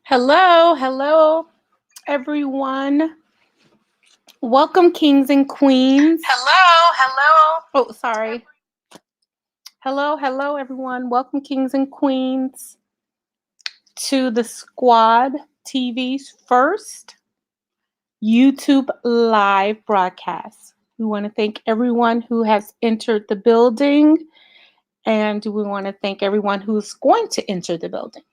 Hello, hello, everyone. Welcome, kings and queens. Hello, hello. Oh, sorry. Hello, hello, everyone. Welcome, kings and queens, to the Squad TV's first YouTube live broadcast. We want to thank everyone who has entered the building, and we want to thank everyone who's going to enter the building.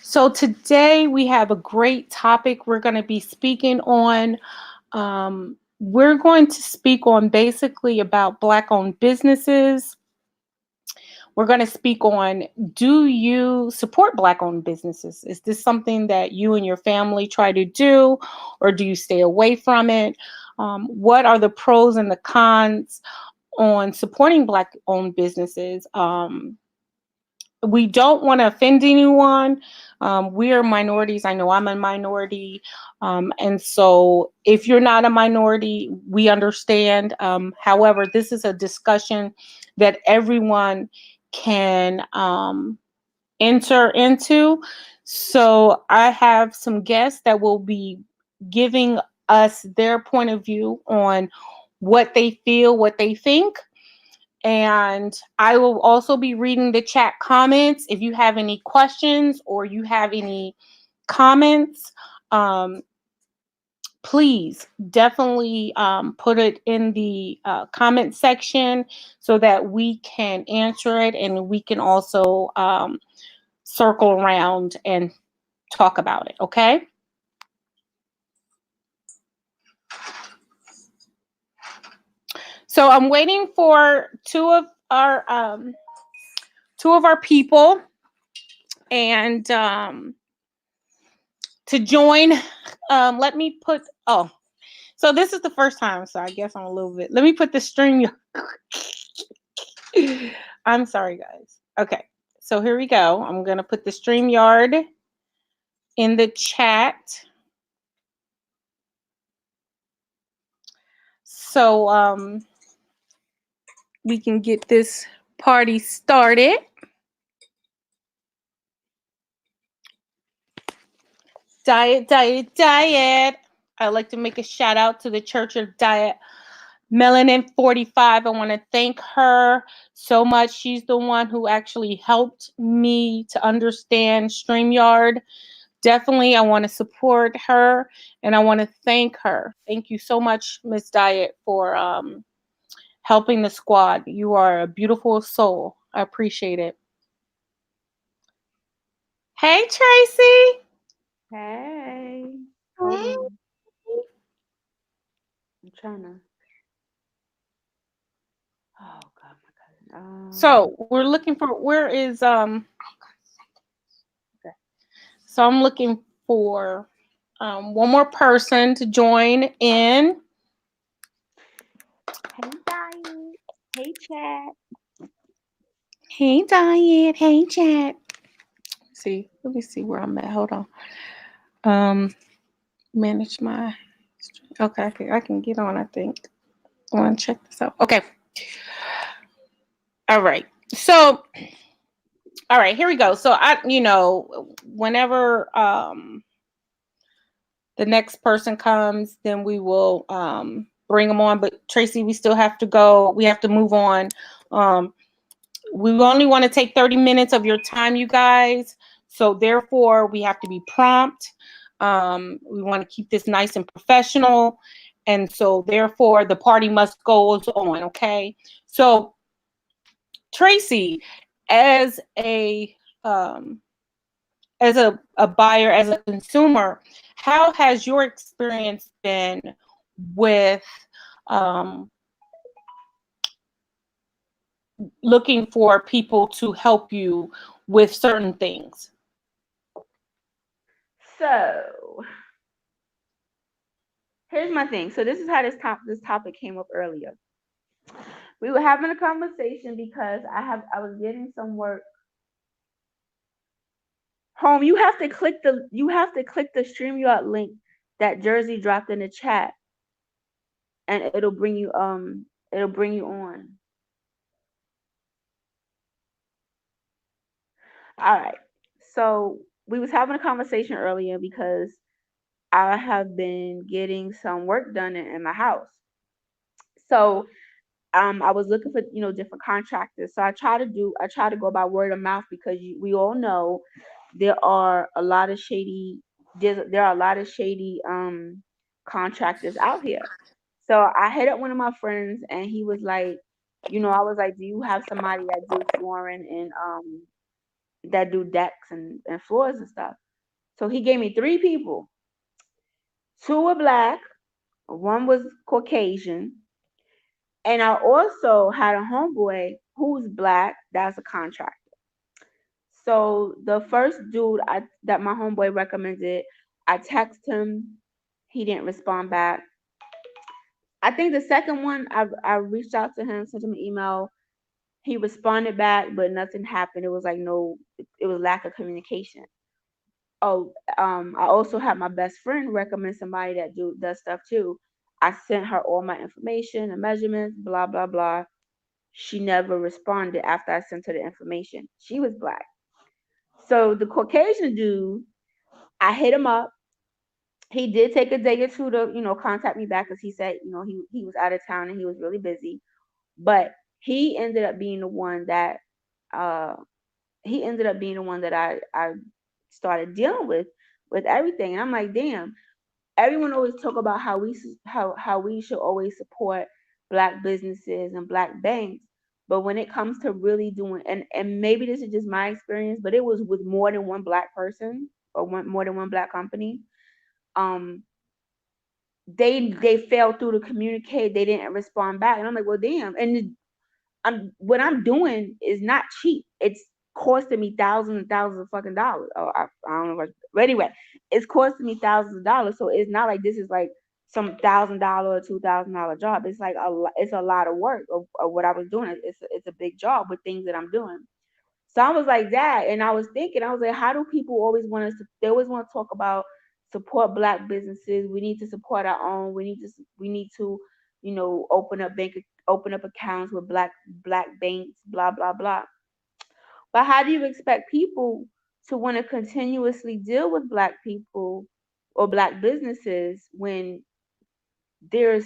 So today we have a great topic we're going to be speaking on. We're going to speak on basically about Black-owned businesses. We're going to speak on, do you support Black-owned businesses? Is this something that you and your family try to do, or do you stay away from it? What are the pros and the cons on supporting Black-owned businesses? We don't want to offend anyone. We are minorities. I know I'm a minority. And so if you're not a minority, we understand. However, this is a discussion that everyone can enter into. So I have some guests that will be giving us their point of view on what they feel, what they think. And I will also be reading the chat comments. If you have any questions or you have any comments, please definitely put it in the comment section so that we can answer it, and we can also circle around and talk about it. Okay. So I'm waiting for two of our people and to join. Let me put, so this is the first time, so I guess I'm a little bit, let me put the stream. I'm sorry, guys. Okay, so here we go. I'm going to put the StreamYard in the chat. So we can get this party started. Diet, diet, diet. I'd like to make a shout out to the Church of Diet Melanin 45. I want to thank her so much. She's the one who actually helped me to understand StreamYard. Definitely, I want to support her and I want to thank her. Thank you so much, Miss Diet, for helping the squad. You are a beautiful soul. I appreciate it. Hey, Tracy. Hey. Hold on. I'm trying to. Oh God, my cousin. So we're looking for, where is okay. So I'm looking for one more person to join in. Hey, Diane. Hey, chat. Hey, Diane. Hey, chat. Let me see where I'm at. Hold on. Manage my. Okay, I can get on. I think. I want to check this out. Okay. All right. So, all right, here we go. So whenever the next person comes, then we will bring them on. But Tracy, we still have to go. We have to move on. We only want to take 30 minutes of your time, you guys. So therefore, we have to be prompt. We want to keep this nice and professional. And so therefore, the party must go on, okay? So Tracy, as a buyer, as a consumer, how has your experience been with um, looking for people to help you with certain things? So here's my thing. So this is how this topic came up earlier. We were having a conversation because I was getting some work. Home, you have to click the StreamYard link that Jersey dropped in the chat, and it'll bring you on. All right. So we was having a conversation earlier because I have been getting some work done in my house. So I was looking for different contractors. So I try to go by word of mouth because we all know there are a lot of shady there are a lot of shady contractors out here. So I hit up one of my friends and he was like, I was like, do you have somebody that do flooring and that do decks and floors and stuff? So he gave me three people. Two were black, one was Caucasian, and I also had a homeboy who's black that's a contractor. So the first dude that my homeboy recommended, I texted him, he didn't respond back. I think the second one, I reached out to him, sent him an email. He responded back, but nothing happened. It was like no, it was lack of communication. Oh, I also had my best friend recommend somebody that does stuff too. I sent her all my information and measurements, blah blah blah. She never responded after I sent her the information. She was black. So the Caucasian dude, I hit him up. He did take a day or two to, contact me back because he said, he was out of town and he was really busy. But he ended up being the one that uh I started dealing with everything. And I'm like, damn, everyone always talk about how we should always support black businesses and black banks, but when it comes to really doing, and maybe this is just my experience, but it was with more than one black person or more than one black company. um they failed through to communicate. They didn't respond back, and I'm like, well, damn. And what I'm doing is not cheap. It's costing me thousands and thousands of fucking dollars. Oh, I don't know what, but anyway, it's costing me thousands of dollars. So it's not like this is like some $1,000 or $2,000 job. It's like it's a lot of work of what I was doing. It's a big job with things that I'm doing. So I was like that, and I was thinking, I was like, how do people always want us to? They always want to talk about support black businesses. We need to support our own. We need to, open up accounts with black banks. Blah blah blah. But how do you expect people to want to continuously deal with black people or black businesses when there's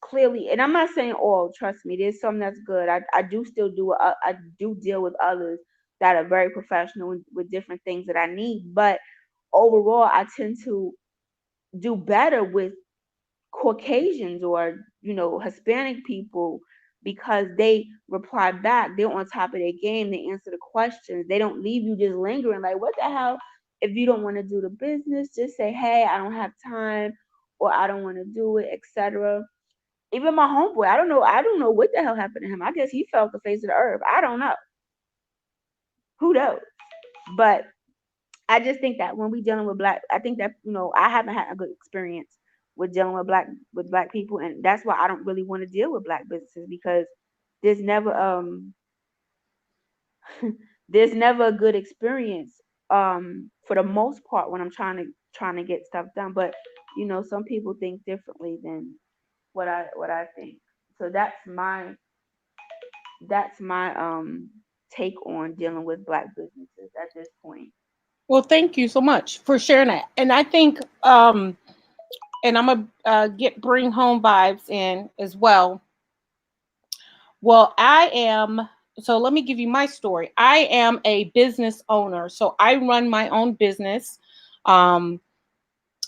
clearly, and I'm not saying all, trust me, there's some that's good. I do still do, I do deal with others that are very professional with different things that I need, but overall I tend to do better with Caucasians or Hispanic people because they reply back. They're on top of their game. They answer the questions. They don't leave you just lingering like, what the hell? If you don't want to do the business, just say, hey, I don't have time, or I don't want to do it, etc. Even my homeboy, I don't know what the hell happened to him. I guess he fell off the face of the earth. I don't know. Who knows? But I just think that when we dealing with black, I think that I haven't had a good experience with dealing with black people, and that's why I don't really want to deal with black businesses because there's never there's never a good experience for the most part when I'm trying to get stuff done. But some people think differently than what I think. So that's my take on dealing with black businesses at this point. Well, thank you so much for sharing that. And I think, and I'm gonna get bring home vibes in as well. Well, I am. So let me give you my story. I am a business owner, so I run my own business. Um,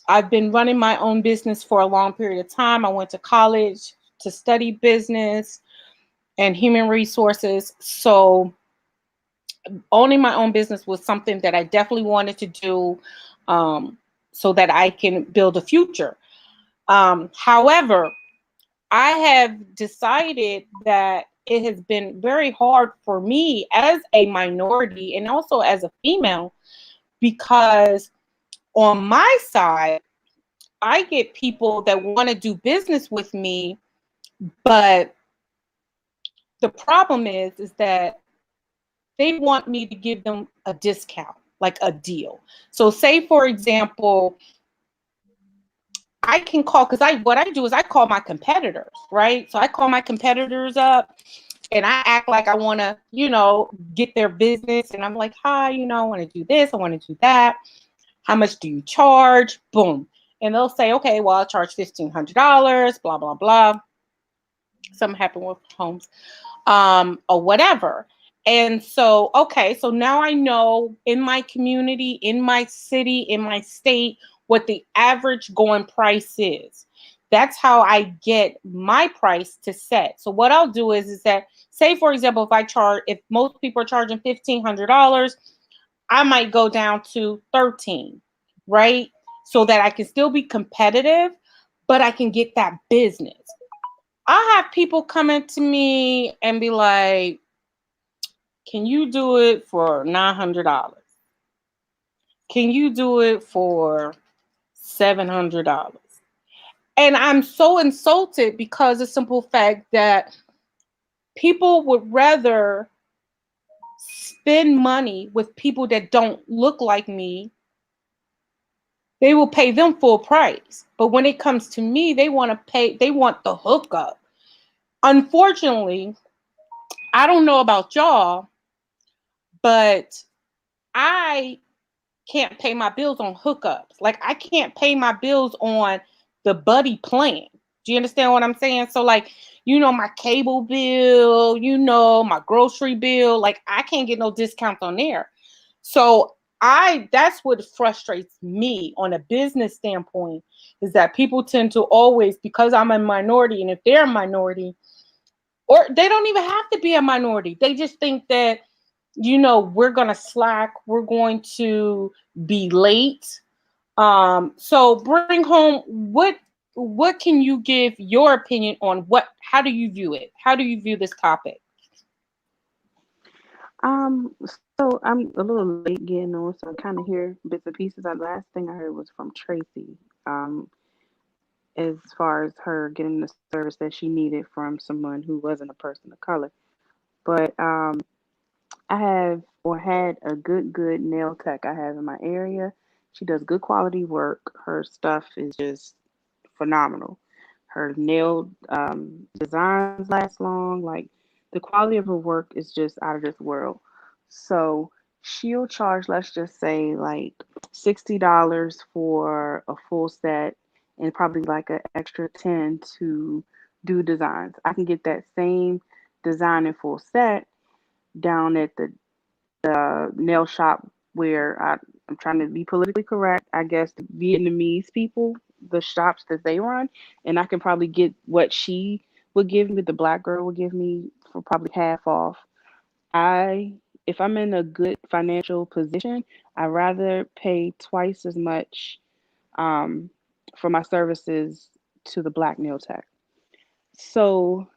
I've been running my own business for a long period of time. I went to college to study business and human resources. So owning my own business was something that I definitely wanted to do, um, so that I can build a future. However, I have decided that it has been very hard for me as a minority and also as a female because on my side, I get people that want to do business with me, but the problem is that they want me to give them a discount, like a deal. So say for example, I can call because I what I do is I call my competitors, right? So I call my competitors up and I act like I want to, get their business. And I'm like, hi, I want to do this. I want to do that. How much do you charge? Boom. And they'll say, okay, well, I'll charge $1,500, blah, blah, blah. Something happened with homes, or whatever. And so, okay, so now I know in my community, in my city, in my state, what the average going price is. That's how I get my price to set. So what I'll do is that, say, for example, if most people are charging $1,500, I might go down to 13, right? So that I can still be competitive, but I can get that business. I have people coming to me and be like, can you do it for $900? Can you do it for $700? And I'm so insulted because of the simple fact that people would rather spend money with people that don't look like me. They will pay them full price. But when it comes to me, they want the hookup. Unfortunately, I don't know about y'all, but I can't pay my bills on hookups. Like, I can't pay my bills on the buddy plan. Do you understand what I'm saying? So, like, my cable bill, my grocery bill, like, I can't get no discounts on there. So that's what frustrates me on a business standpoint, is that people tend to always, because I'm a minority, and if they're a minority, or they don't even have to be a minority, they just think that, we're going to slack, we're going to be late. So bring home, what can you give your opinion on how do you view it? How do you view this topic? So I'm a little late getting on, so I kind of hear bits and pieces. The last thing I heard was from Tracy, as far as her getting the service that she needed from someone who wasn't a person of color. But I have or had a good nail tech I have in my area. She does good quality work. Her stuff is just phenomenal. Her nail designs last long. Like, the quality of her work is just out of this world. So she'll charge, let's just say, like $60 for a full set, and probably like an extra 10 to do designs. I can get that same design in full set down at the nail shop where I'm trying to be politically correct. I guess the Vietnamese people, the shops that they run, and I can probably get what she would give me, the black girl would give me, for probably half off. I If I'm in a good financial position, I rather pay twice as much um, for my services to the black nail tech. So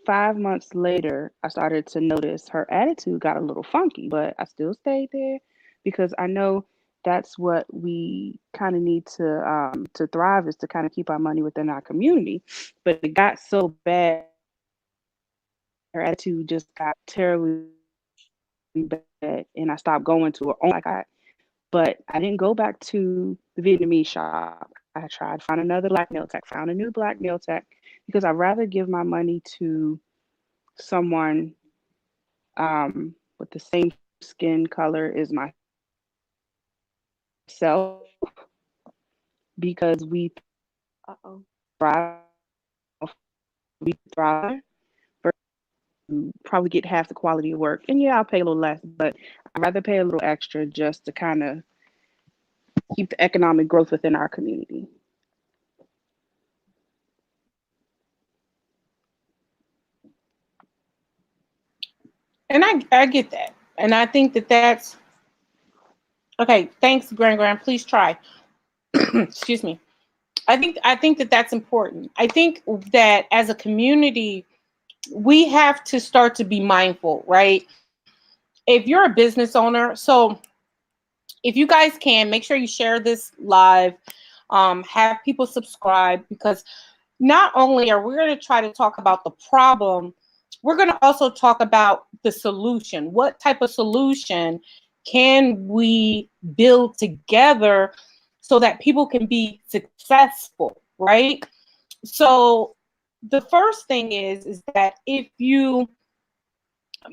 5 months later, I started to notice her attitude got a little funky, but I still stayed there because I know that's what we kind of need to thrive, is to kind of keep our money within our community. But it got so bad, her attitude just got terribly bad, and I stopped going to her only like I. But I didn't go back to the Vietnamese shop. I tried to find another black nail tech, found a new black nail tech, because I'd rather give my money to someone with the same skin color as myself, because we Uh-oh. we thrive, versus probably get half the quality of work. And yeah, I'll pay a little less, but I'd rather pay a little extra just to kind of keep the economic growth within our community. And I get that. And I think that that's okay. Thanks, Grand. Please try. Excuse me. I think that that's important. I think that as a community, we have to start to be mindful, right? If you're a business owner, so if you guys can, make sure you share this live, have people subscribe, because not only are we going to try to talk about the problem, we're going to also talk about the solution. What type of solution can we build together so that people can be successful, right? So the first thing is that if you,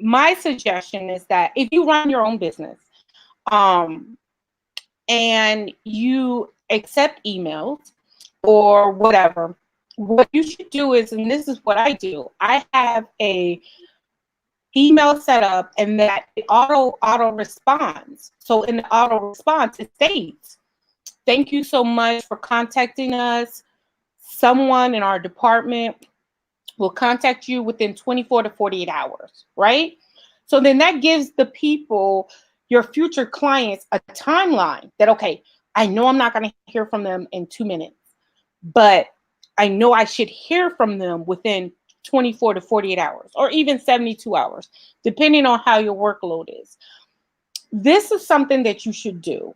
my suggestion is that if you run your own business, um, and you accept emails or whatever, what you should do is, and this is what I do, I have a email set up and that it auto responds. So in the auto response, it states, "Thank you so much for contacting us. Someone in our department will contact you within 24 to 48 hours," right? So then that gives the people, your future clients, a timeline that, okay, I know I'm not going to hear from them in 2 minutes, but I know I should hear from them within 24 to 48 hours or even 72 hours, depending on how your workload is. This is something that you should do.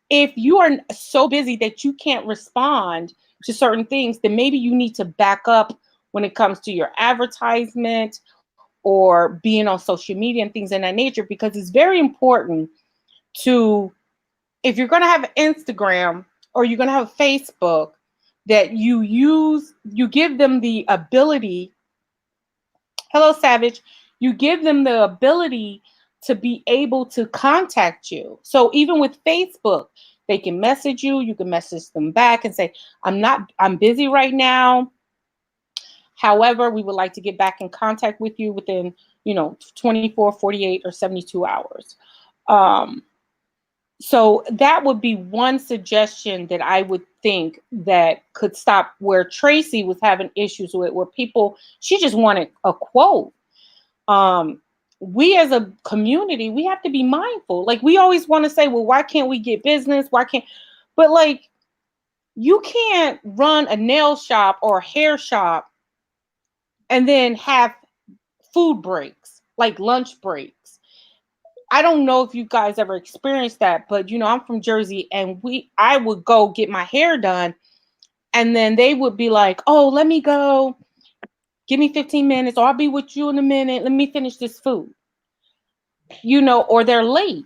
If you are so busy that you can't respond to certain things, then maybe you need to back up when it comes to your advertisement or being on social media and things of that nature, because it's very important to, if you're going to have Instagram or you're going to have Facebook, that you give them the ability, hello Savage, you give them the ability to be able to contact you. So even with Facebook, they can message you, you can message them back and say, I'm busy right now. However, we would like to get back in contact with you within, 24, 48, or 72 hours. Um, so that would be one suggestion that I would think that could stop where Tracy was having issues with, where people, she just wanted a quote. um we as a community, we have to be mindful. Like, we always want to say, well, why can't we get business, why can't, but like, you can't run a nail shop or a hair shop and then have food breaks, like lunch breaks. I don't know if you guys ever experienced that, but I'm from Jersey, and I would go get my hair done, and then they would be like, oh, let me go, give me 15 minutes, or I'll be with you in a minute, let me finish this food, or they're late.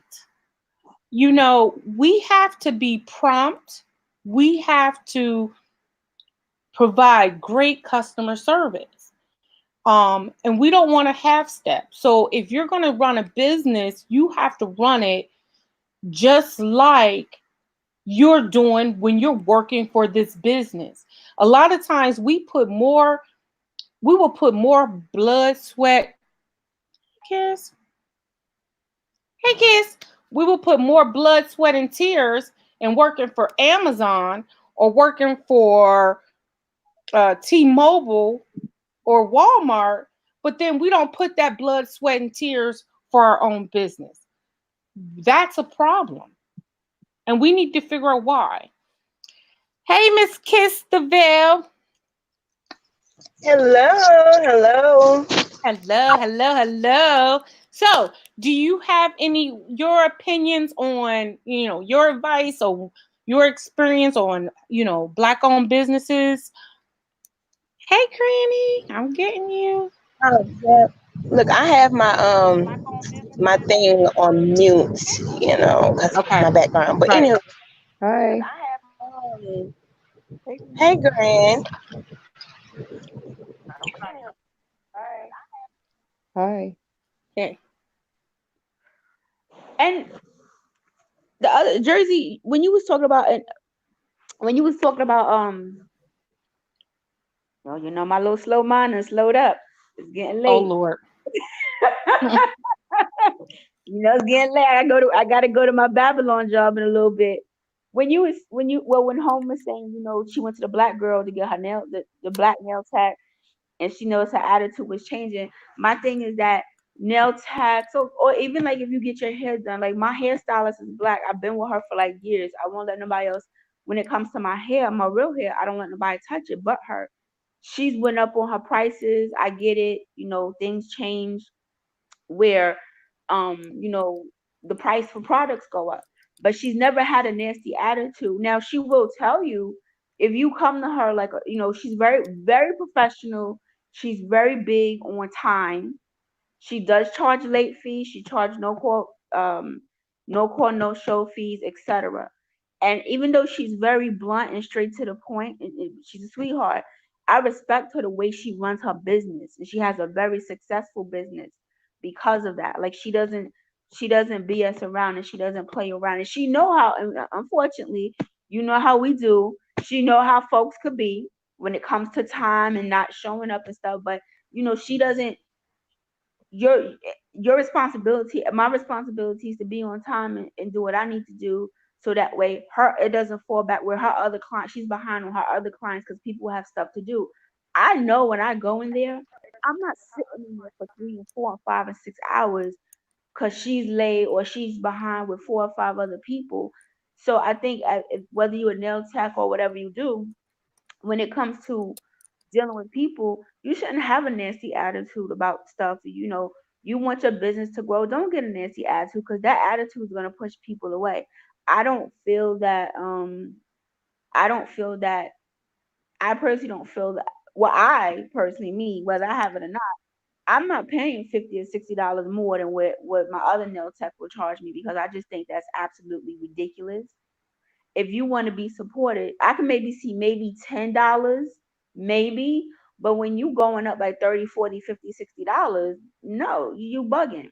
We have to be prompt. We have to provide great customer service. And we don't want to have steps. So if you're going to run a business, you have to run it just like you're doing when you're working for this business. A lot of times we will put more blood, sweat, kiss, hey kiss, we will put more blood, sweat, and tears in working for Amazon or working for T-Mobile or Walmart, but then we don't put that blood, sweat, and tears for our own business. That's a problem. And we need to figure out why. Hey, Miss Kiss the Veil. Hello, hello. Hello, hello, hello. So, do you have your opinions on, your advice or your experience on, black owned businesses? Hey, Granny, I'm getting you. Oh, yeah. Look, I have my thing on mute, because Okay. my background. But Right. anyway, Hi. um, hey, Grand. Hi. Okay. And the other Jersey, when you was talking about, and when you was talking about, well, my little slow mind and slowed up. It's getting Oh, late. Lord. It's getting late. I gotta go to my Babylon job in a little bit. When Home was saying, she went to the black girl to get her the black nail tag, and she knows her attitude was changing. My thing is that nail tags, so, or even like if you get your hair done, like my hairstylist is black. I've been with her for like years. I won't let nobody else. When it comes to my hair, my real hair, I don't let nobody touch it but her. She's went up on her prices. I get it. Things change where the price for products go up. But she's never had a nasty attitude. Now she will tell you if you come to her like she's very very professional. She's very big on time. She does charge late fees. She charged no call, no show fees, etc. And even though she's very blunt and straight to the point, and she's a sweetheart, I respect her the way she runs her business, and she has a very successful business because of that. Like she doesn't BS around, and she doesn't play around, and she know how. And unfortunately, you know how we do. She know how folks could be when it comes to time and not showing up and stuff. But she doesn't. Your your responsibility, my responsibility is to be on time and do what I need to do, so that way her it doesn't fall back where her other clients, she's behind on her other clients because people have stuff to do. I know when I go in there, I'm not sitting in there for 3 and 4 and 5 and 6 hours because she's late or she's behind with 4 or 5 other people. So I think whether you're a nail tech or whatever you do, when it comes to dealing with people, you shouldn't have a nasty attitude about stuff. You want your business to grow. Don't get a nasty attitude because that attitude is going to push people away. I don't feel that. I don't feel that. I personally don't feel that. Well, I personally, me, whether I have it or not, I'm not paying $50 or $60 more than what my other nail tech will charge me because I just think that's absolutely ridiculous. If you want to be supported, I can maybe see maybe $10, maybe, but when you going up like 30, 40, 50, $60, no, you bugging.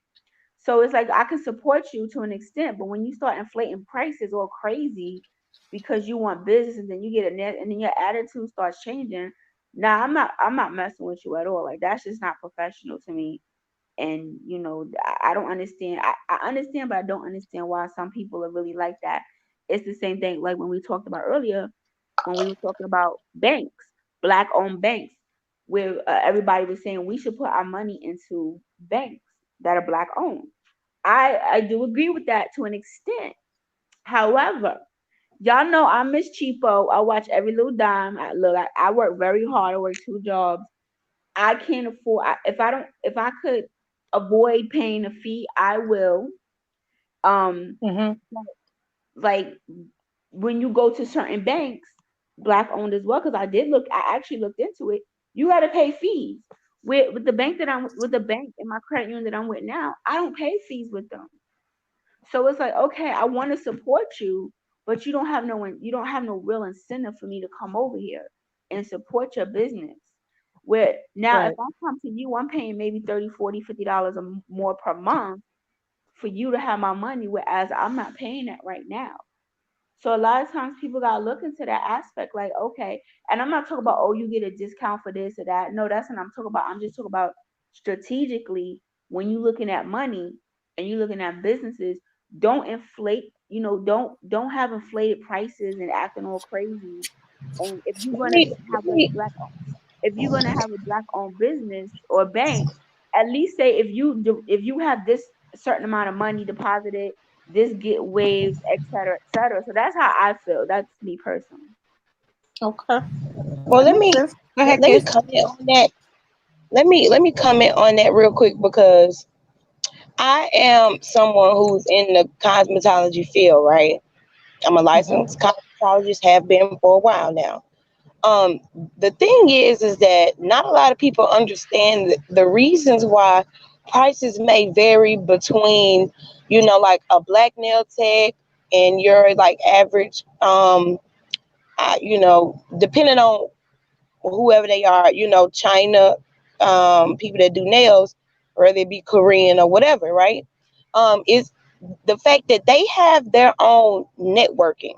So it's like I can support you to an extent, but when you start inflating prices all crazy because you want business and then you get a net and then your attitude starts changing, nah, I'm not messing with you at all. Like that's just not professional to me. And I don't understand. I understand, but I don't understand why some people are really like that. It's the same thing like when we talked about earlier when we were talking about banks, black owned banks, where everybody was saying we should put our money into banks that are black owned. I do agree with that to an extent. However, y'all know I miss cheapo. I watch every little dime. I work very hard. I work 2 jobs. I can't afford. If I could avoid paying a fee, I will. Um, Mhm. like when you go to certain banks, black owned as well, because I actually looked into it. You got to pay fees. With the bank that I'm with the bank in my credit union that I'm with now, I don't pay fees with them. So it's like, okay, I want to support you, but you don't have no real incentive for me to come over here and support your business. Where now if Right. I come to you, I'm paying maybe 30, 40, $50 more per month for you to have my money, whereas I'm not paying that right now. So a lot of times people gotta look into that aspect, like, okay, and I'm not talking about oh you get a discount for this or that. No, that's what I'm talking about. I'm just talking about strategically when you looking at money and you looking at businesses, don't inflate, don't have inflated prices and acting all crazy. And if you're Let gonna me, have let a me, black if you're gonna have a black owned business or bank, at least say if you have this certain amount of money deposited, this get waived, et cetera, et cetera. So that's how I feel. That's me personally. Okay. well, That let makes me, sense. Go ahead, let me Kiss. comment on that. Let me comment on that real quick because I am someone who's in the cosmetology field, right? I'm a Mhm. licensed cosmetologist, have been for a while now. Um, the thing is that not a lot of people understand the reasons why prices may vary between, like a black nail tech and your like average, depending on whoever they are, China, people that do nails, whether it be Korean or whatever, right? Is the fact that they have their own networking.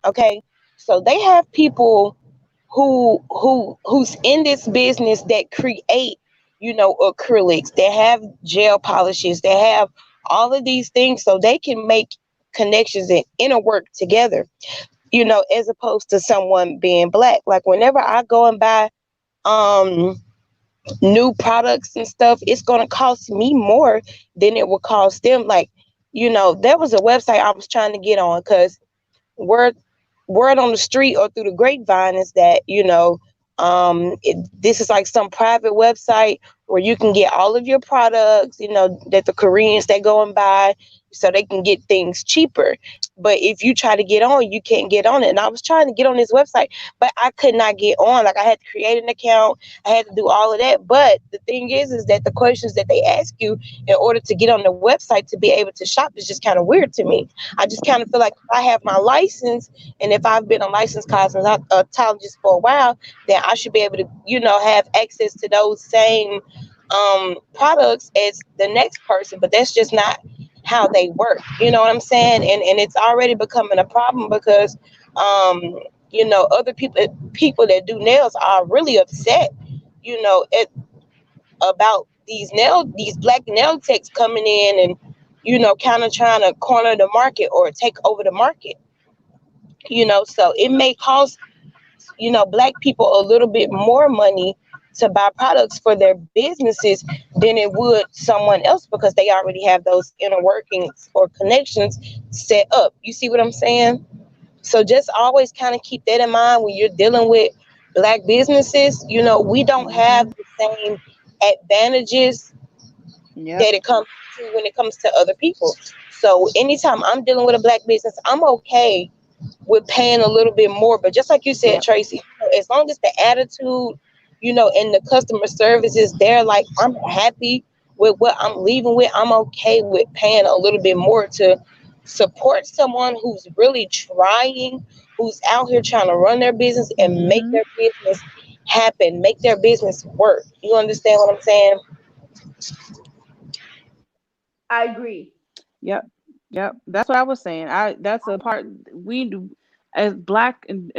Okay, so they have people who's in this business that create, acrylics, they have gel polishes, they have all of these things so they can make connections and inner work together, as opposed to someone being black. Like whenever I go and buy um new products and stuff, it's gonna cost me more than it would cost them. Like, there was a website I was trying to get on because word word on the street or through the grapevine is that, this is like some private website where you can get all of your products, that the Koreans that go and buy. so they can get things cheaper. But if you try to get on, you can't get on it. And I was trying to get on this website, but I could not get on. Like, I had to create an account, I had to do all of that. But the thing is that the questions that they ask you in order to get on the website to be able to shop is just kind of weird to me. I just kind of feel like if I have my license, and if I've been a licensed cosmetologist for a while, then I should be able to, have access to those same products as the next person. But that's just not how they work. You know what I'm saying? And it's already becoming a problem because other people that do nails are really upset, about these black nail techs coming in and kind of trying to corner the market or take over the market. So it may cost black people a little bit more money to buy products for their businesses than it would someone else, because they already have those inner workings or connections set up. You see what I'm saying? So just always kind of keep that in mind when you're dealing with black businesses. We don't have Mhm. the same advantages Yep. that it comes to when it comes to other people. So anytime I'm dealing with a black business, I'm okay with paying a little bit more. But just like you said, Yep. Tracy, as long as the attitude, and the customer service is there, like, I'm happy with what I'm leaving with, I'm okay with paying a little bit more to support someone who's really trying, who's out here trying to run their business and make Mhm. their business happen, make their business work. You understand what I'm saying? I agree. Yep. Yep. That's what I was saying. That's a part we do as black and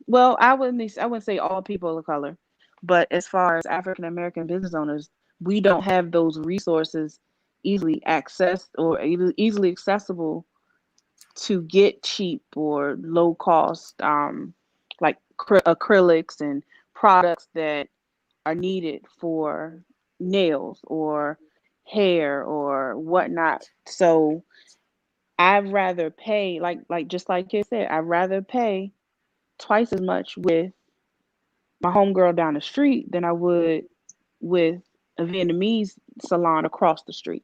well, I wouldn't say all people of color, but as far as African American business owners, we don't have those resources easily accessed or easily accessible to get cheap or low cost like acrylics and products that are needed for nails or hair or whatnot. So I'd rather pay like just like you said, I'd rather pay twice as much with my homegirl down the street than I would with a Vietnamese salon across the street,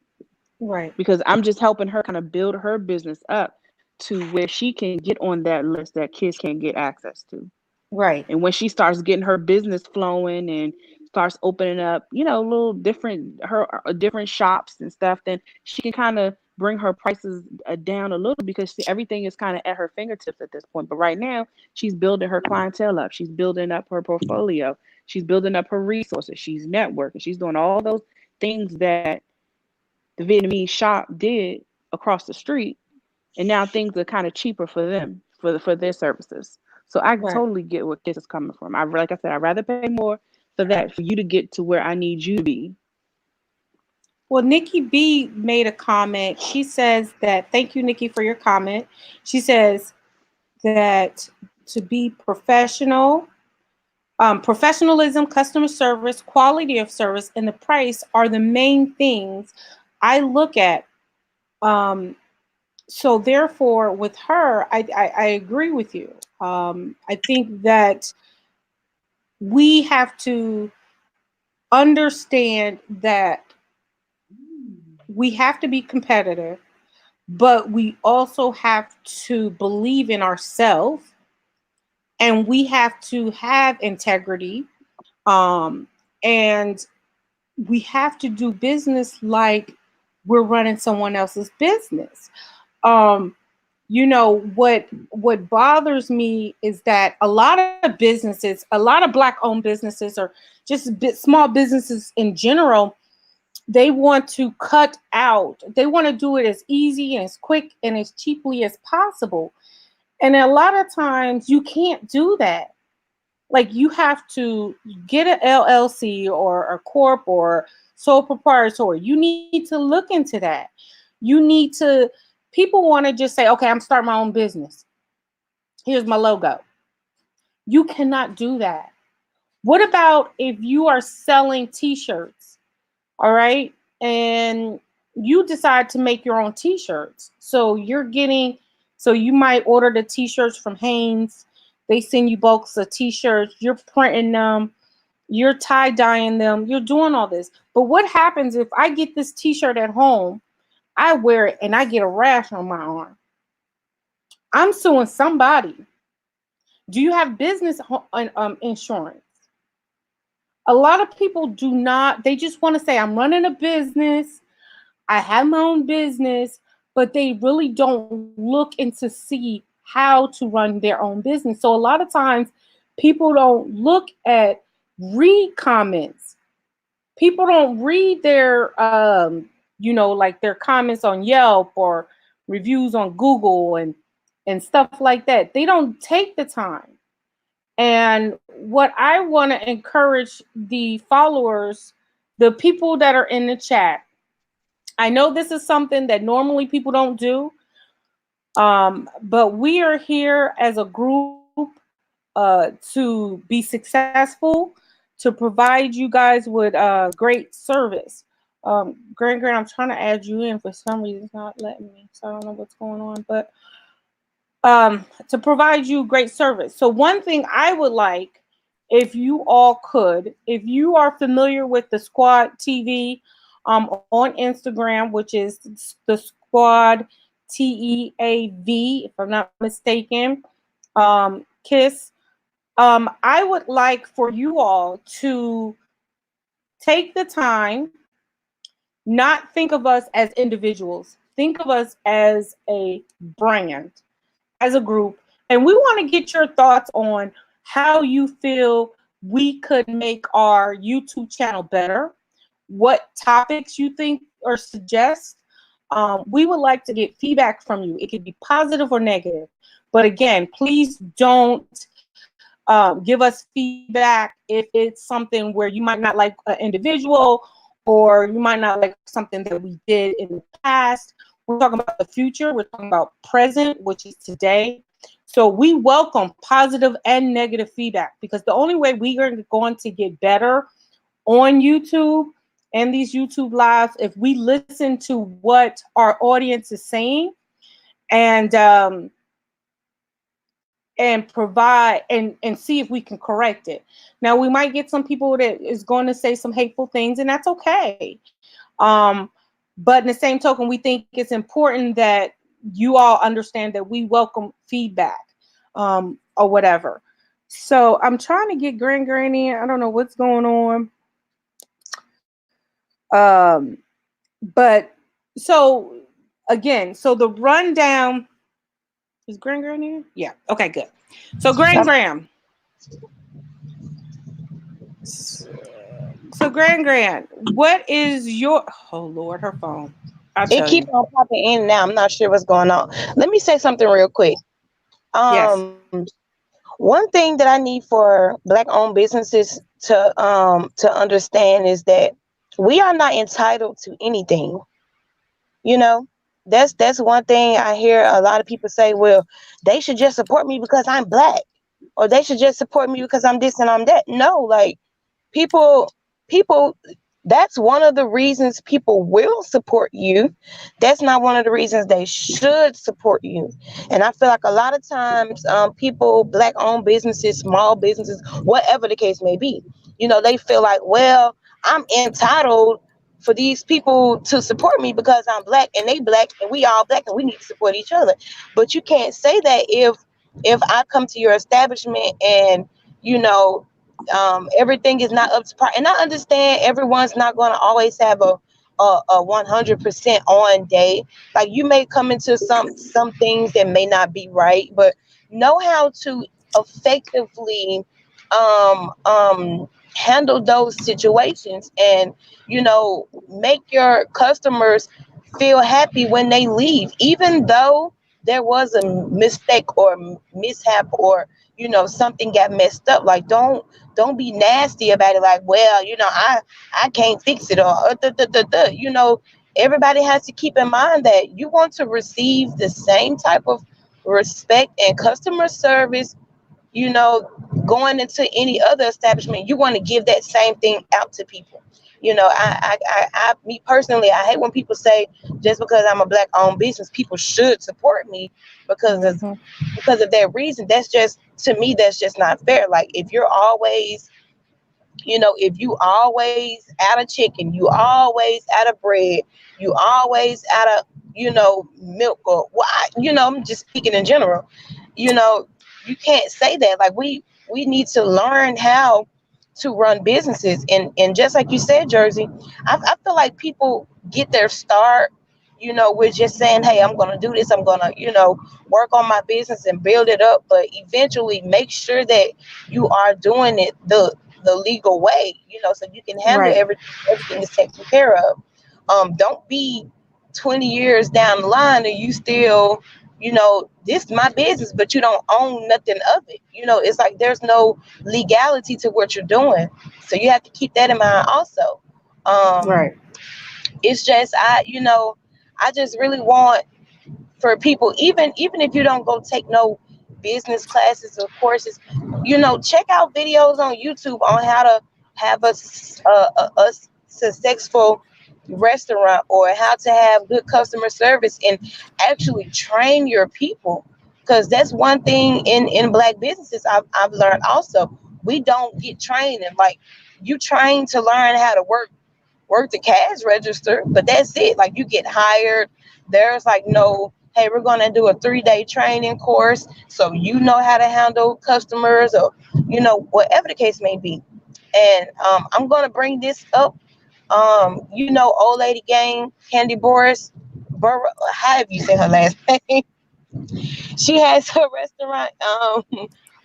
Right. because I'm just helping her kind of build her business up to where she can get on that list that kids can't get access to. Right. And when she starts getting her business flowing and starts opening up, little different shops and stuff, then she can kind of bring her prices down a little, because everything is kind of at her fingertips at this point. But right now, she's building her clientele up. She's building up her portfolio. She's building up her resources. She's networking. She's doing all those things that the Vietnamese shop did across the street, and now things are kind of cheaper for them for their services. So I Right. totally get where Kiss is coming from. Like I said, I'd rather pay more for that for you to get to where I need you to be. Well, Nikki B made a comment. She says that, thank you, Nikki, for your comment. She says that to be professional, professionalism, customer service, quality of service, and the price are the main things I look at. Um, so therefore, with her, I agree with you. I think that we have to understand that we have to be competitive, but we also have to believe in ourselves, and we have to have integrity, um, and we have to do business like we're running someone else's business. Um, what bothers me is that a lot of businesses, a lot of black owned businesses, or just small businesses in general, they want to cut out, they want to do it as easy and as quick and as cheaply as possible. And a lot of times you can't do that. Like, you have to get an LLC or a corp or sole proprietor. You need to look into that. You need to, people want to just say, okay, I'm starting my own business. Here's my logo. You cannot do that. What about if you are selling t-shirts? All right. And you decide to make your own t-shirts. So you might order the t-shirts from Hanes. They send you bulks of t-shirts. You're printing them. You're tie dyeing them. You're doing all this. But what happens if I get this t-shirt at home? I wear it and I get a rash on my arm. I'm suing somebody. Do you have business insurance? A lot of people do not, they just want to say, I'm running a business, I have my own business, but they really don't look into see how to run their own business. So a lot of times people don't look at read comments. People don't read their like their comments on Yelp or reviews on Google and stuff like that. They don't take the time. And what I want to encourage the followers, the people that are in the chat, I know this is something that normally people don't do, but we are here as a group to be successful, to provide you guys with great service. Grant, I'm trying to add you in. For some reason, it's not letting me, so I don't know what's going on. But to provide you great service. So one thing I would like, if you all could, if you are familiar with the Squad TV on Instagram, which is the Squad TEAV, if I'm not mistaken, Kiss. I would like for you all to take the time, not think of us as individuals, think of us as a brand, as a group, and we want to get your thoughts on how you feel we could make our YouTube channel better, what topics you think or suggest. We would like to get feedback from you. It could be positive or negative, but again, please don't give us feedback if it's something where you might not like an individual or you might not like something that we did in the past. We're talking about the future. We're talking about present, which is today. So we welcome positive and negative feedback, because the only way we are going to get better on YouTube and these YouTube lives, if we listen to what our audience is saying and provide and see if we can correct it. Now, we might get some people that is going to say some hateful things, and that's okay. But in the same token, we think it's important that you all understand that we welcome feedback or whatever. So I'm trying to get Granny. I don't know what's going on. But so again, so the rundown is Granny here? Yeah. Okay, good. So Graham. So Gran, what is your, oh Lord, her phone. It keeps on popping in and out. I'm not sure what's going on. Let me say something real quick. Yes. One thing that I need for Black-owned businesses to understand is that we are not entitled to anything. You know, that's one thing I hear a lot of people say. Well, they should just support me because I'm Black, or they should just support me because I'm this and I'm that. No, like people that's one of the reasons people will support you. That's not one of the reasons they should support you. And I feel like a lot of times people, Black owned businesses, small businesses, whatever the case may be, they feel like, well, I'm entitled for these people to support me because I'm Black and they Black and we all Black and we need to support each other. But you can't say that if I come to your establishment and everything is not up to par. And I understand everyone's not going to always have a 100% on day. Like, you may come into some things that may not be right, but know how to effectively handle those situations and make your customers feel happy when they leave, even though there was a mistake or mishap or something got messed up. Like, don't be nasty about it. Like, well, I can't fix it, or everybody has to keep in mind that you want to receive the same type of respect and customer service, going into any other establishment. You want to give that same thing out to people. Me personally, I hate when people say just because I'm a Black owned business, people should support me because of that reason. That's just, to me, that's just not fair. Like, if you're always If you always out of chicken, you always out of bread, you always out of, milk, or I'm just speaking in general. You know, you can't say that. Like, we need to learn how to run businesses, and just like you said, Jersey, I feel like people get their start, with just saying, hey, I'm gonna do this, I'm gonna, work on my business and build it up, but eventually make sure that you are doing it the legal way, so you can handle Right. everything is taken care of. Don't be 20 years down the line and you still, this is my business, but you don't own nothing of it. It's like there's no legality to what you're doing. So you have to keep that in mind also. Um, Right. it's just I just really want for people, even if you don't go take no business classes or courses, check out videos on YouTube on how to have a successful restaurant, or how to have good customer service, and actually train your people, because that's one thing in black businesses I've learned also. We don't get trained, and like, you train to learn how to work the cash register, but that's it. Like, you get hired. There's like no, hey, we're gonna do a 3-day training course so you know how to handle customers, or whatever the case may be. And I'm gonna bring this up. Old lady gang, Candy Boris, how have you say her last name? She has her restaurant,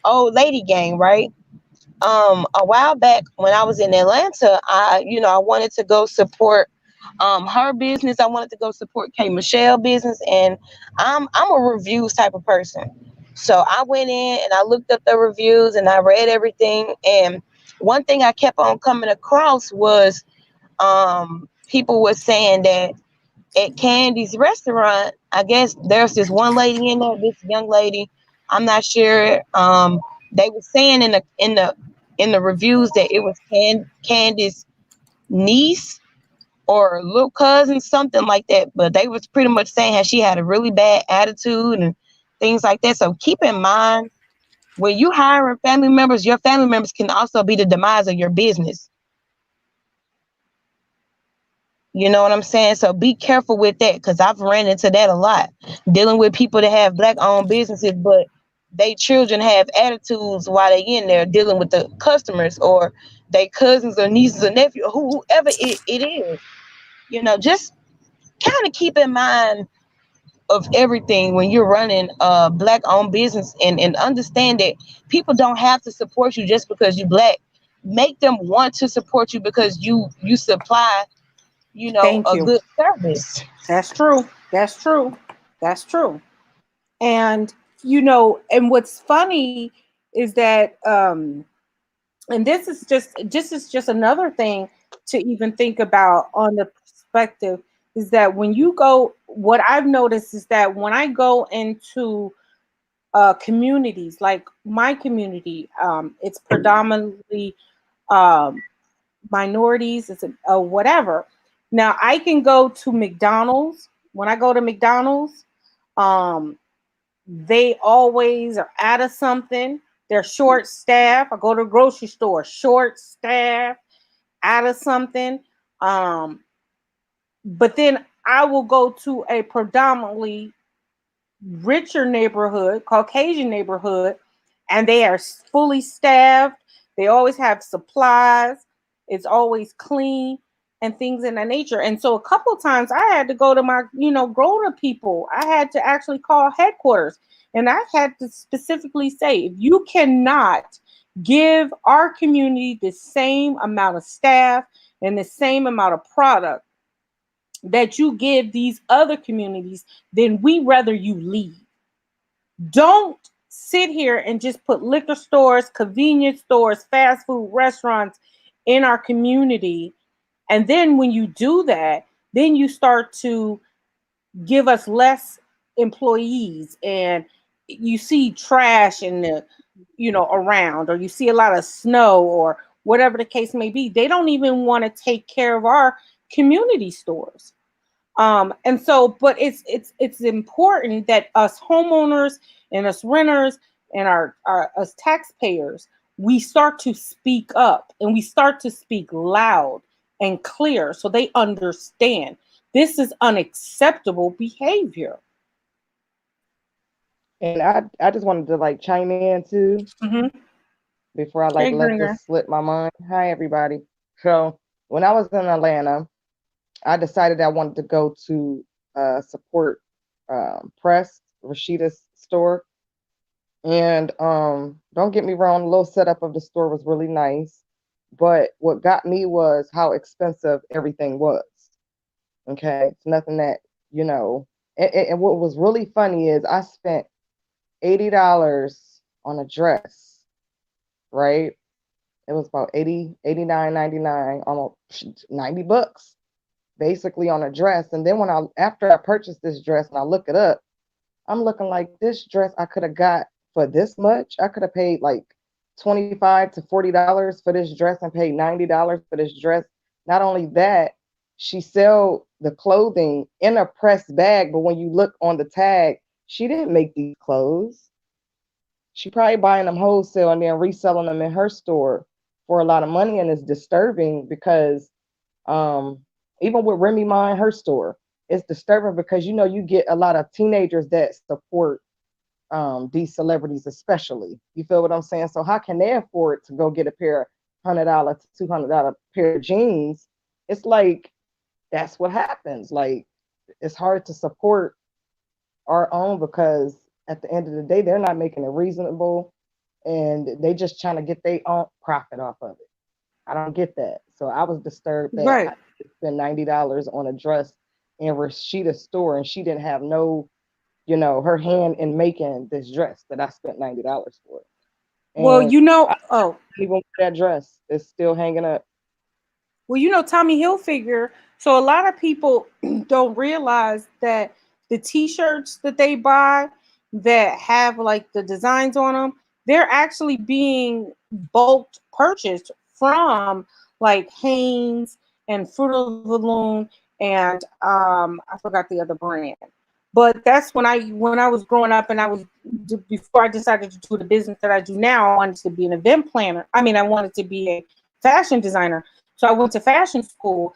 Old Lady Gang, right? A while back when I was in Atlanta, I wanted to go support her business. I wanted to go support K Michelle business, and I'm a reviews type of person. So I went in and I looked up the reviews and I read everything. And one thing I kept on coming across was people were saying that at Candy's restaurant, I guess there's this one lady in there, this young lady. I'm not sure. They were saying in the reviews that it was Candy's niece or little cousin, something like that. But they was pretty much saying how she had a really bad attitude and things like that. So keep in mind, when you hire family members, your family members can also be the demise of your business. You know what I'm saying? So be careful with that, because I've ran into that a lot. Dealing with people that have black owned businesses, but they children have attitudes while they in there dealing with the customers, or they cousins or nieces or nephew, whoever it is. Just kind of keep in mind of everything when you're running a black owned business, and understand that people don't have to support you just because you black. Make them want to support you because you supply, Thank a you. good service. That's true. That's true. That's true. And and what's funny is that and this is just another thing to even think about on the perspective, is that when you go, what I've noticed is that when I go into communities like my community, it's predominantly um, minorities, it's whatever. Now I can go to McDonald's. When I go to McDonald's, um, they always are out of something. They're short staff. I go to a grocery store, short staff, out of something. Um, but then I will go to a predominantly richer neighborhood, Caucasian neighborhood, and they are fully staffed. They always have supplies. It's always clean and things in that nature. And so a couple of times I had to go to my, grown up people. I had to actually call headquarters, and I had to specifically say, if you cannot give our community the same amount of staff and the same amount of product that you give these other communities, then we rather you leave. Don't sit here and just put liquor stores, convenience stores, fast food restaurants in our community. And then when you do that, then you start to give us less employees, and you see trash in the, around, or you see a lot of snow, or whatever the case may be. They don't even want to take care of our community stores. And so, but it's important that us homeowners and us renters and our us taxpayers, we start to speak up and we start to speak loud and clear so they understand this is unacceptable behavior. And I just wanted to like chime in too Mm-hmm. before I like Hey, let Gringer. this slip my mind. Hi everybody. So when I was in Atlanta, I decided I wanted to go to support Press Rashida's store. And don't get me wrong, the little setup of the store was really nice. But what got me was how expensive everything was. Okay. It's nothing that, you know, and what was really funny is I spent $80 on a dress, right? It was about 80, 89.99, almost $90 basically on a dress. And then after I purchased this dress and I look it up, I'm looking like this dress I could have got for this much. I could have paid like $25 to $40 for this dress and paid $90 for this dress. Not only that, she sell the clothing in a pressed bag, but when you look on the tag, she didn't make these clothes. She probably buying them wholesale and then reselling them in her store for a lot of money, and it's disturbing because um, even with Remy Ma in her store, it's disturbing because you know you get a lot of teenagers that support these celebrities, especially. You feel what I'm saying? So how can they afford to go get a pair of $100 to $200 pair of jeans? It's like that's what happens. Like it's hard to support our own because at the end of the day, they're not making it reasonable, and they just trying to get their own profit off of it. I don't get that. So I was disturbed that Right. I spent $90 on a dress in Rashida's store, and she didn't have no, you know, her hand in making this dress that I spent $90 for. Well, And I oh, didn't even wear that dress. It's still hanging up. well, Tommy Hilfiger. So a lot of people don't realize that the T-shirts that they buy that have like the designs on them, they're actually being bulk purchased from like Hanes and Fruit of the Loom and I forgot the other brand. But that's when I was growing up and I was before I decided to do the business that I do now. I wanted to be an event planner. I mean, I wanted to be a fashion designer. So I went to fashion school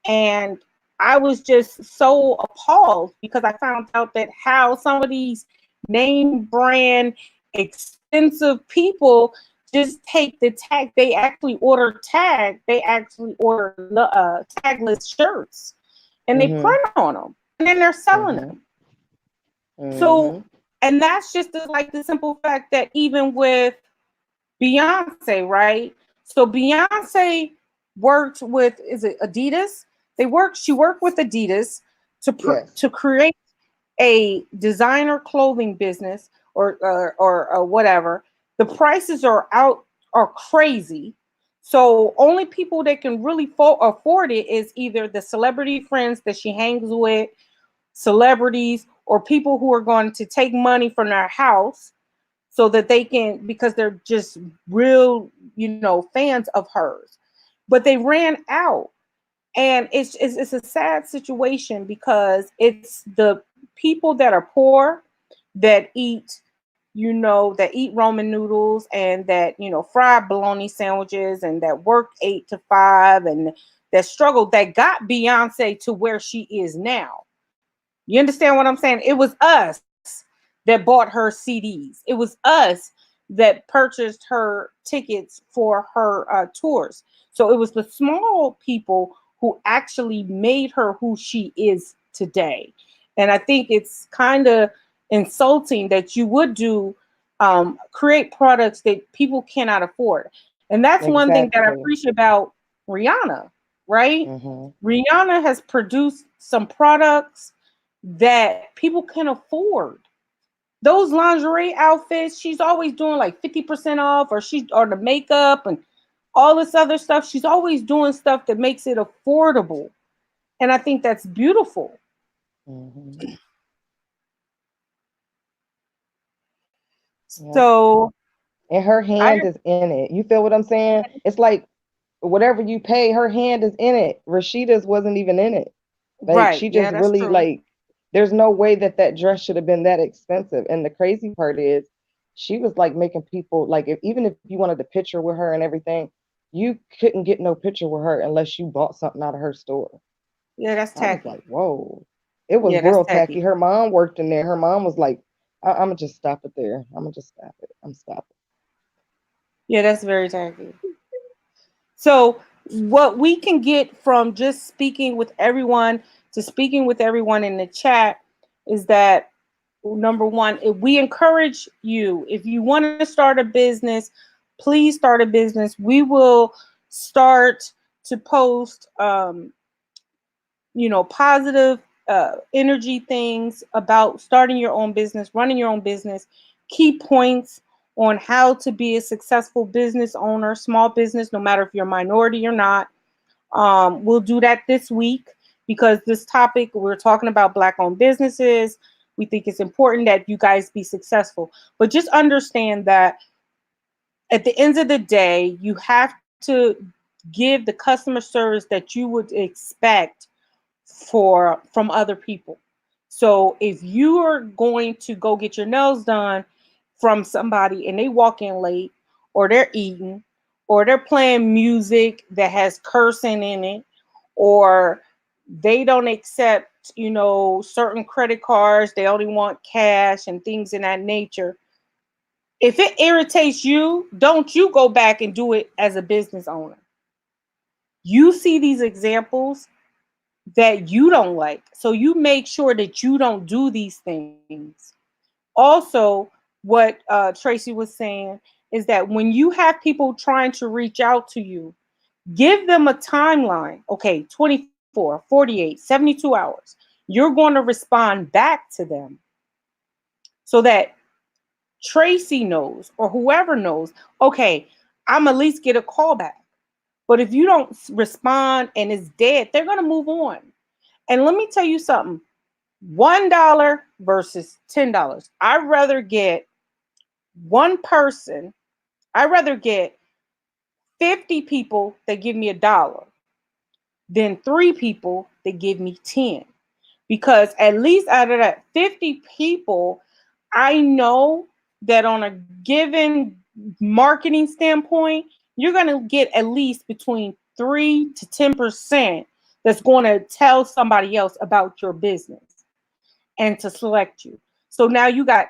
and I was just so appalled because I found out that how some of these name brand expensive people just take the tag. They actually order tagless shirts and they Mhm. print on them and then they're selling Mhm. them. So, Mhm. and that's just like the simple fact that even with Beyonce, right? So Beyonce worked with is it Adidas? She worked with Adidas Yes. to create a designer clothing business or whatever. The prices are crazy. So only people that can really afford it is either the celebrity friends that she hangs with, celebrities, or people who are going to take money from their house so that they can because they're just real fans of hers, but they ran out. And it's a sad situation because it's the people that are poor that eat ramen noodles and that fried bologna sandwiches and that work 8 to 5 and that struggle that got Beyonce to where she is now. You understand what I'm saying? It was us that bought her CDs. It was us that purchased her tickets for her tours. So it was the small people who actually made her who she is today. And I think it's kind of insulting that you would create products that people cannot afford. And that's one thing that I Exactly. appreciate about Rihanna, right? Mhm. Rihanna has produced some products that people can afford. Those lingerie outfits, she's always doing like 50% off, or the makeup and all this other stuff. She's always doing stuff that makes it affordable. And I think that's beautiful. Mhm. Yep. So And her I hand is in it. You feel what I'm saying? It's like whatever you pay, her hand is in it. Rashida's wasn't even in it. Like right, she yeah, just that's really true. like. There's no way that dress should have been that expensive. And the crazy part is, she was like making people like, if even if you wanted a picture with her and everything, you couldn't get no picture with her unless you bought something out of her store. Yeah, that's I was tacky. like, whoa. It was Yeah, that's real tacky. tacky. Her mom worked in there. Her mom was like, I'm gonna just stop it there. I'm gonna just stop it. I'm stopping. Yeah, that's very tacky. So, what we can get from just speaking with everyone to speaking with everyone in the chat is that number one, if we encourage you, if you want to start a business, please start a business. We will start to post, positive energy things about starting your own business, running your own business, key points on how to be a successful business owner, small business, no matter if you're a minority or not. We'll do that this week because this topic, we're talking about Black owned businesses. We think it's important that you guys be successful. But just understand that at the end of the day, you have to give the customer service that you would expect from other people. So if you are going to go get your nails done from somebody and they walk in late, or they're eating, or they're playing music that has cursing in it, or they don't accept, certain credit cards, they only want cash and things in that nature. If it irritates you, don't you go back and do it as a business owner. You see these examples that you don't like. So you make sure that you don't do these things. Also, what Tracy was saying is that when you have people trying to reach out to you, give them a timeline. Okay, 24, 48, 72 hours. You're going to respond back to them so that Tracy knows or whoever knows, okay, I'm at least get a call back. But if you don't respond and it's dead, they're going to move on. And let me tell you something. $1 versus $10. I'd rather get one person, I'd rather get 50 people that give me $1 than 3 people that give me 10. Because at least out of that 50 people, I know that on a given marketing standpoint, you're going to get at least between 3 to 10% that's going to tell somebody else about your business and to select you. So now you got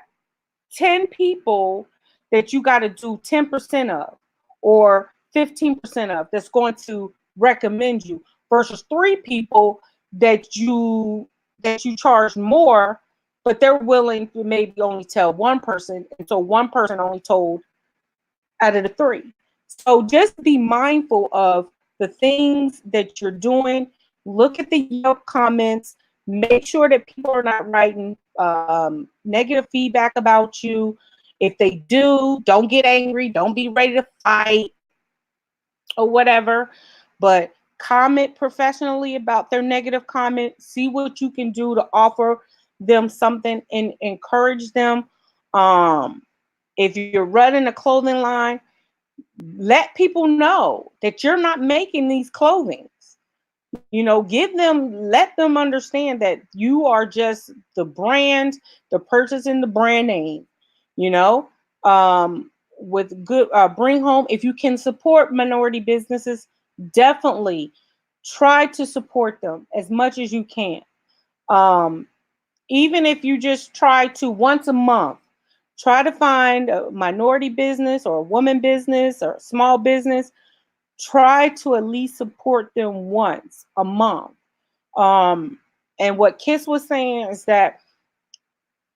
10 people that you got to do 10% of or 15% of that's going to recommend you versus 3 people that you charge more, but they're willing to maybe only tell one person, and so one person only told out of the 3. So just be mindful of the things that you're doing. Look at the Yelp comments. Make sure that people are not writing negative feedback about you. If they do, don't get angry. Don't be ready to fight or whatever. But comment professionally about their negative comment. See what you can do to offer them something and encourage them. If you're running a clothing line, let people know that you're not making these clothings. Let them understand that you are just the brand, the purchasing the brand name, you know, with good, bring home, if you can support minority businesses, definitely try to support them as much as you can. Um, Even if you just try to once a month, try to find a minority business or a woman business or a small business. Try to at least support them once a month. Um, and what Kiss was saying is that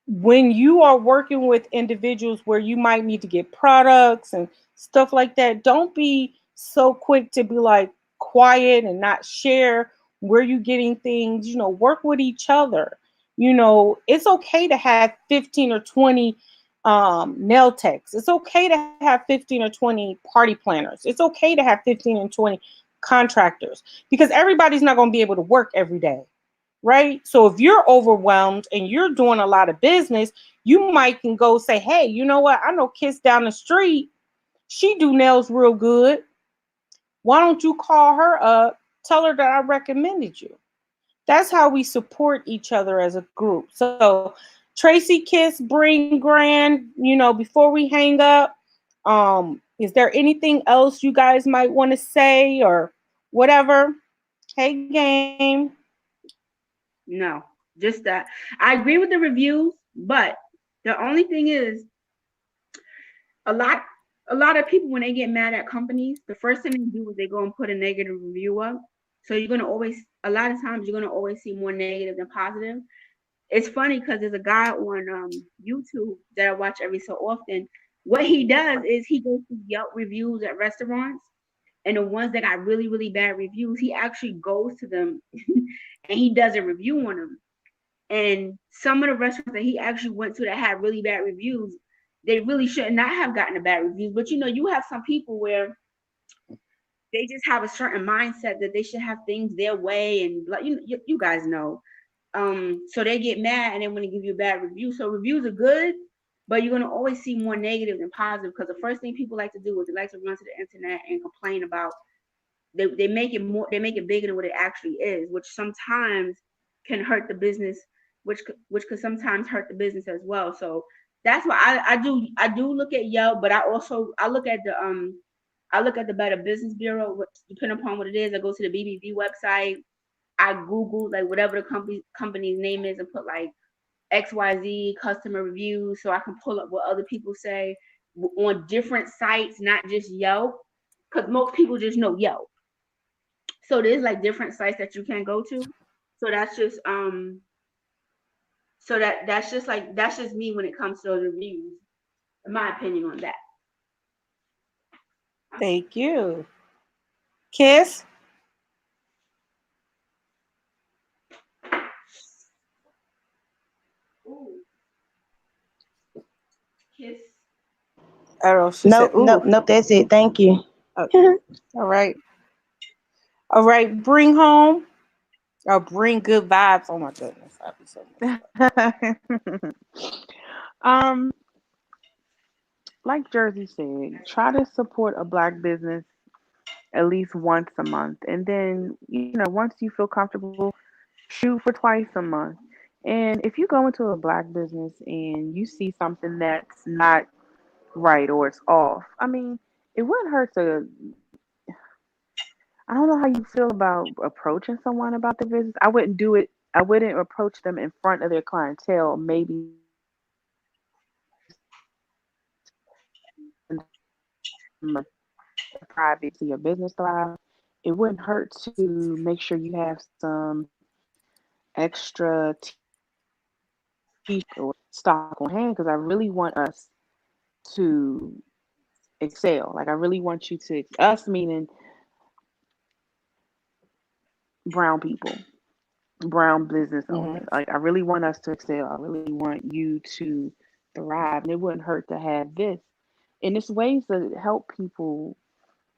when you are working with individuals where you might need to get products and stuff like that, don't be so quick to be like quiet and not share where you're getting things. Work with each other. It's okay to have 15 or 20 nail techs. It's okay to have 15 or 20 party planners. It's okay to have 15 and 20 contractors because everybody's not going to be able to work every day, right? So if you're overwhelmed and you're doing a lot of business, you might can go say, hey, you know what? I know Kiss down the street. She do nails real good. Why don't you call her up? Tell her that I recommended you. That's how we support each other as a group. So Tracy, Kiss, Bring, Grand, before we hang up, is there anything else you guys might want to say or whatever? Hey, game. No, just that. I agree with the reviews, but the only thing is a lot a lot of people when they get mad at companies, the first thing they do is they go and put a negative review up. So you're gonna always a lot of times you're gonna always see more negative than positive. It's funny because there's a guy on YouTube that I watch every so often. What he does is he goes to Yelp reviews at restaurants, and the ones that got really really bad reviews, he actually goes to them and he does a review on them. And some of the restaurants that he actually went to that had really bad reviews, they really should not have gotten a bad reviews. But you have some people where they just have a certain mindset that they should have things their way, and like you guys know. So they get mad and they want to give you a bad review. So reviews are good, but you're gonna always see more negative than positive because the first thing people like to do is they like to run to the internet and complain about they make it more they make it bigger than what it actually is, which sometimes can hurt the business, which could sometimes hurt the business as well. So that's why I do look at Yelp, but I look at the Better Business Bureau, depending upon what it is. I go to the BBB website. I Google like whatever the company's name is and put like XYZ customer reviews so I can pull up what other people say on different sites, not just Yelp, because most people just know Yelp. So there's like different sites that you can go to. So that's just that's just me when it comes to those reviews, in my opinion on that. Thank you. Kiss? Ooh, kiss. I don't know. She said, Nope, ooh. nope, nope. That's it. Thank you. Oh, all right. All right. Bring home or bring good vibes. Oh, my goodness. I'd be so um, like Jersey said, try to support a black business at least once a month, and then once you feel comfortable, shoot for twice a month. And if you go into a black business and you see something that's not right or it's off, I mean, it wouldn't hurt to. I don't know how you feel about approaching someone about the business. I wouldn't do it. I wouldn't approach them in front of their clientele. Maybe private to your business thrive. It wouldn't hurt to make sure you have some extra or stock on hand because I really want us to excel. Like I really want you to us meaning brown people, brown business mm-hmm. owners. Like I really want us to excel. I really want you to thrive. And it wouldn't hurt to have this. And it's ways to help people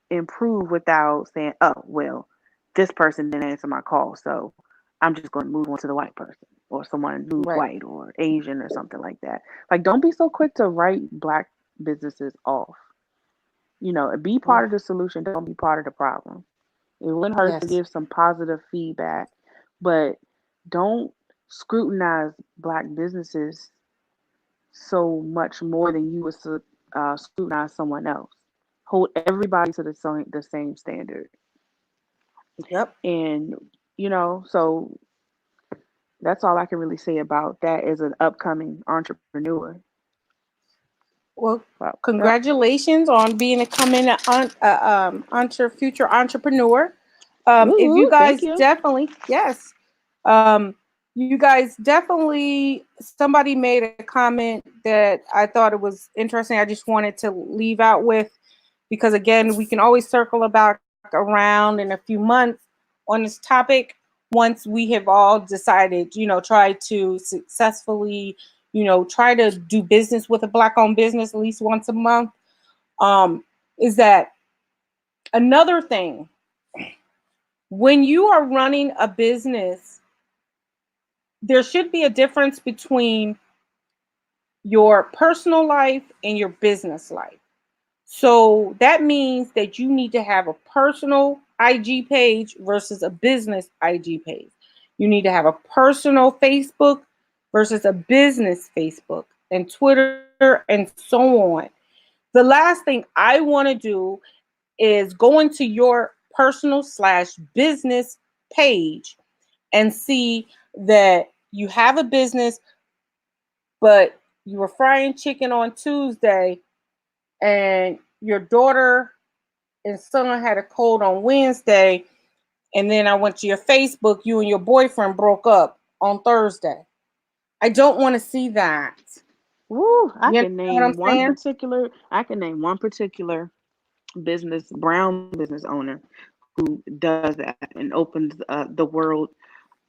improve without saying, oh, well, this person didn't answer my call, so I'm just going to move on to the white person or someone who's Right. white or Asian or something like that. Like, don't be so quick to write black businesses off. Be part of the solution, don't be part of the problem. It wouldn't hurt to Yes. give some positive feedback, but don't scrutinize black businesses so much more than you would scrutinize someone else. Hold everybody to the same standard. Yep. And, so that's all I can really say about that as an upcoming entrepreneur. Well, Well, yep. congratulations on being future entrepreneur. If you Woo, thank guys you. definitely, yes, um, you guys definitely, somebody made a comment that I thought it was interesting. I just wanted to leave out with, because again, we can always circle back around in a few months on this topic once we have all decided, try to successfully, try to do business with a black owned business at least once a month. Is that another thing? When you are running a business, there should be a difference between your personal life and your business life. So that means that you need to have a personal IG page versus a business IG page. You need to have a personal Facebook versus a business Facebook and Twitter and so on. The last thing I want to do is go into your personal slash business page and see that you have a business, but you were frying chicken on Tuesday and your daughter and son had a cold on Wednesday. And then I went to your Facebook, you and your boyfriend broke up on Thursday. I don't want to see that. Woo, You know what I'm saying? I can name one particular brown business owner who does that and opens the world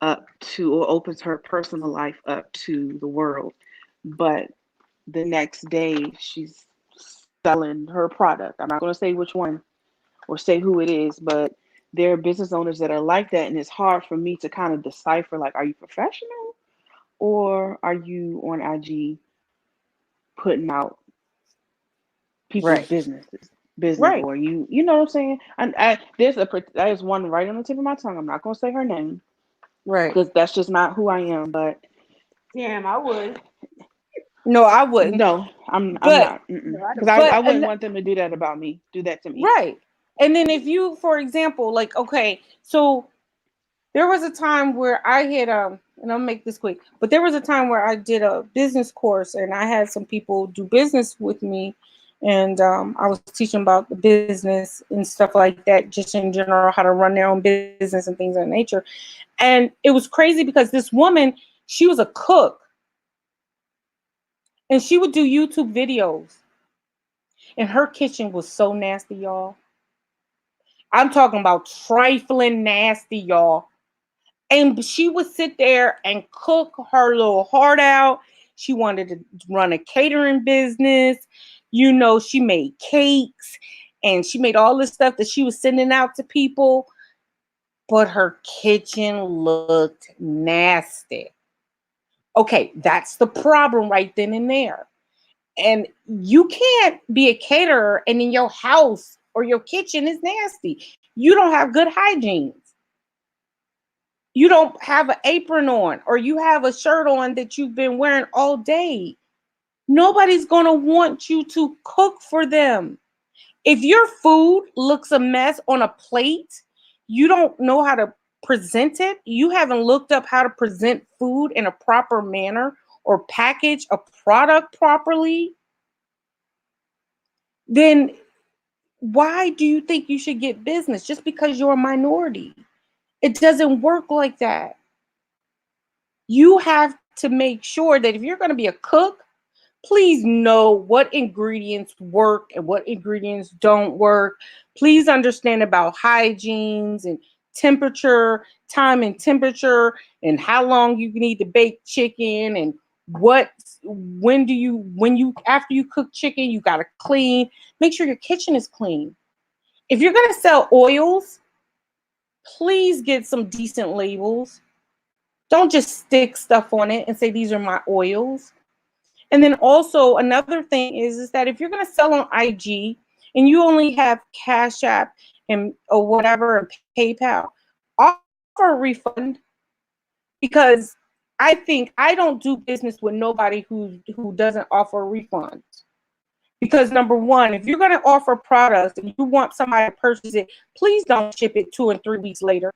up to, or opens her personal life up to the world. But the next day she's selling her product. I'm not going to say which one or say who it is, but there are business owners that are like that, and it's hard for me to kind of decipher, like, are you professional or are you on IG putting out people's Right. business, Right. or you know what I'm saying? And there's one right on the tip of my tongue. I'm not going to say her name Right. because that's just not who I am. But Damn, I would. No, I wouldn't. no, I'm But not, No, I because don't. I but wouldn't want them to do that about me. Do that to me. right. And then if you, for example, like, okay, so there was a time where I had and I'll make this quick, but there was a time where I did a business course and I had some people do business with me, and I was teaching about the business and stuff like that, just in general, how to run their own business and things of that nature. And it was crazy because this woman, she was a cook and she would do YouTube videos, and her kitchen was so nasty, y'all. I'm talking about trifling nasty, y'all. And she would sit there and cook her little heart out. She wanted to run a catering business. You know, she made cakes and she made all this stuff that she was sending out to people. But her kitchen looked nasty. Okay, that's the problem right then and there. And you can't be a caterer and in your house or your kitchen is nasty. You don't have good hygiene. You don't have an apron on, or you have a shirt on that you've been wearing all day. Nobody's going to want you to cook for them. If your food looks a mess on a plate, you don't know how to present it, you haven't looked up how to present food in a proper manner or package a product properly, then why do you think you should get business just because you're a minority? It doesn't work like that. You have to make sure that if you're going to be a cook, please know what ingredients work and what ingredients don't work. Please understand about hygienes and temperature, time and temperature, and how long you need to bake chicken, and what when you after you cook chicken, you got to clean. Make sure your kitchen is clean. If you're going to sell oils, please get some decent labels. Don't just stick stuff on it and say these are my oils. And then also another thing is that if you're going to sell on IG and you only have Cash App and or whatever and PayPal, offer a refund, because I think I don't do business with nobody who doesn't offer a refund. Because number one, if you're going to offer products and you want somebody to purchase it, please don't ship it 2 and 3 weeks later.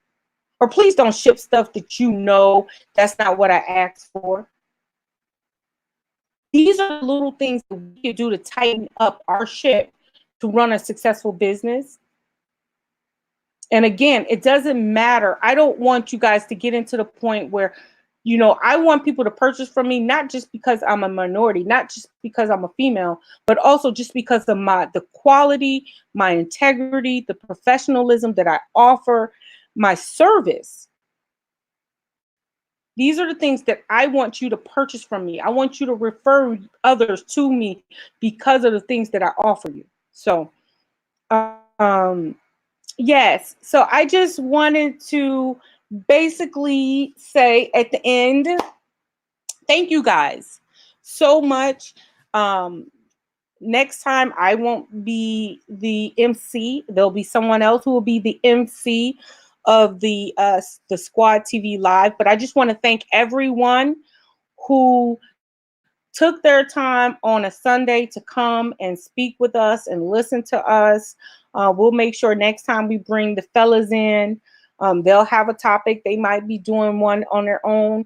Or please don't ship stuff that you know that's not what I asked for. These are the little things that we can do to tighten up our ship to run a successful business. And again, it doesn't matter. I don't want you guys to get into the point where, you know, I want people to purchase from me, not just because I'm a minority, not just because I'm a female, but also just because of the quality, my integrity, the professionalism that I offer, my service. These are the things that I want you to purchase from me. I want you to refer others to me because of the things that I offer you. So, yes. So I just wanted to basically say at the end, thank you guys so much. Um, Next time I won't be the MC. There'll be someone else who will be the MC of the Squad TV Live. But I just want to thank everyone who took their time on a Sunday to come and speak with us and listen to us. We'll make sure next time we bring the fellas in, they'll have a topic. They might be doing one on their own,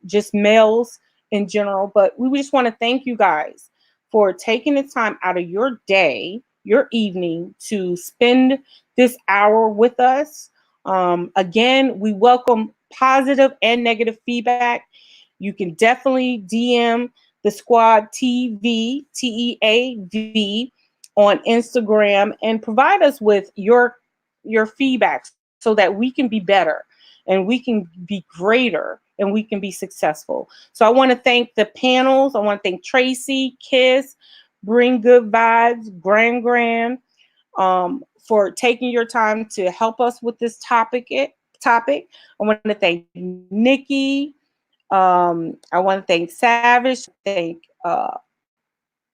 just males in general. But we just want to thank you guys for taking the time out of your day, your evening, to spend this hour with us. Again, we welcome positive and negative feedback. You can definitely DM the squad TEAV on Instagram and provide us with your feedback so that we can be better and we can be greater and we can be successful. So I want to thank the panels. I want to thank Tracy, Kiss, Bring Good Vibes, Gran, for taking your time to help us with this topic. I want to thank Nikki. I want to thank Savage, thank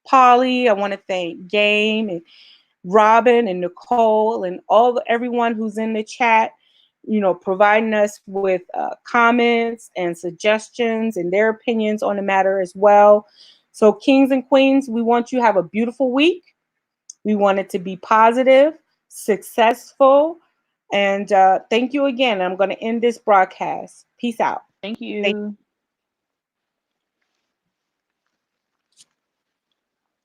Polly. I want to thank Game and Robin and Nicole and everyone who's in the chat, providing us with comments and suggestions and their opinions on the matter as well. So, kings and queens, we want you to have a beautiful week. We want it to be positive, successful, and thank you again. I'm going to end this broadcast. Peace out. Thank you.